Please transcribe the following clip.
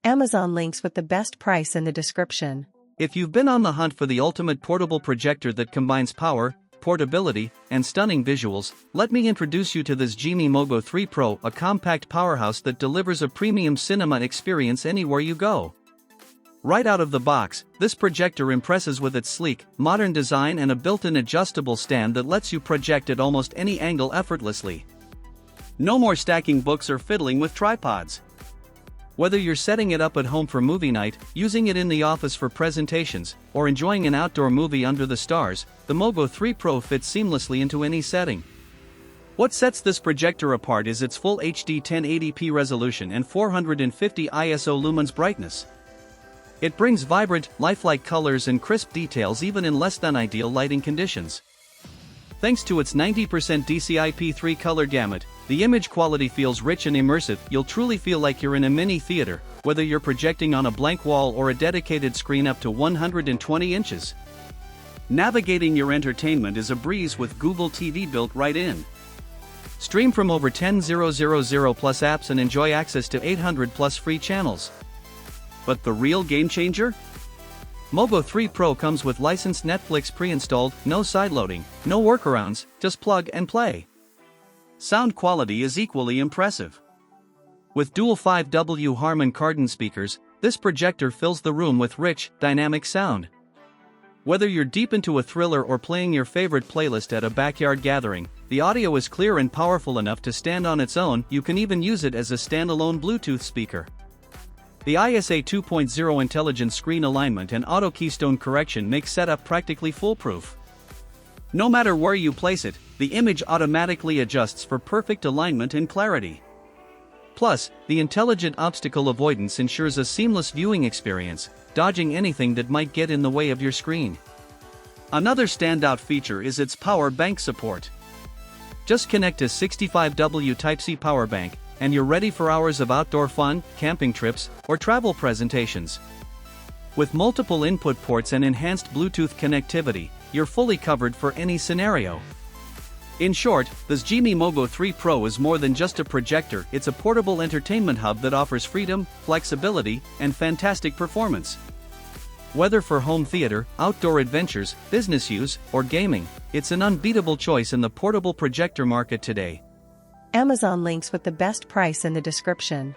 Amazon links with the best price in the description. If you've been on the hunt for the ultimate portable projector that combines power, portability, and stunning visuals, let me introduce you to this XGIMI MoGo 3 Pro, a compact powerhouse that delivers a premium cinema experience anywhere you go. Right out of the box, this projector impresses with its sleek, modern design and a built-in adjustable stand that lets you project at almost any angle effortlessly. No more stacking books or fiddling with tripods. Whether you're setting it up at home for movie night, using it in the office for presentations, or enjoying an outdoor movie under the stars, the MoGo 3 Pro fits seamlessly into any setting. What sets this projector apart is its full HD 1080p resolution and 450 ISO lumens brightness. It brings vibrant, lifelike colors and crisp details even in less than ideal lighting conditions. Thanks to its 90% DCI-P3 color gamut, the image quality feels rich and immersive. You'll truly feel like you're in a mini theater, whether you're projecting on a blank wall or a dedicated screen up to 120 inches. Navigating your entertainment is a breeze with Google TV built right in. Stream from over 10,000 plus apps and enjoy access to 800 plus free channels. But the real game changer? MoGo 3 Pro comes with licensed Netflix pre-installed, no sideloading, no workarounds, just plug and play. Sound quality is equally impressive. With dual 5W Harman Kardon speakers, this projector fills the room with rich, dynamic sound. Whether you're deep into a thriller or playing your favorite playlist at a backyard gathering, the audio is clear and powerful enough to stand on its own. You can even use it as a standalone Bluetooth speaker. The ISA 2.0 intelligent screen alignment and auto keystone correction make setup practically foolproof. No matter where you place it, the image automatically adjusts for perfect alignment and clarity. Plus, the intelligent obstacle avoidance ensures a seamless viewing experience, dodging anything that might get in the way of your screen. Another standout feature is its power bank support. Just connect a 65W Type-C power bank, and you're ready for hours of outdoor fun, camping trips, or travel presentations. With multiple input ports and enhanced Bluetooth connectivity, you're fully covered for any scenario. In short, this XGIMI MoGo 3 Pro is more than just a projector. It's a portable entertainment hub that offers freedom, flexibility, and fantastic performance. Whether for home theater, outdoor adventures, business use, or gaming, it's an unbeatable choice in the portable projector market today. Amazon links with the best price in the description.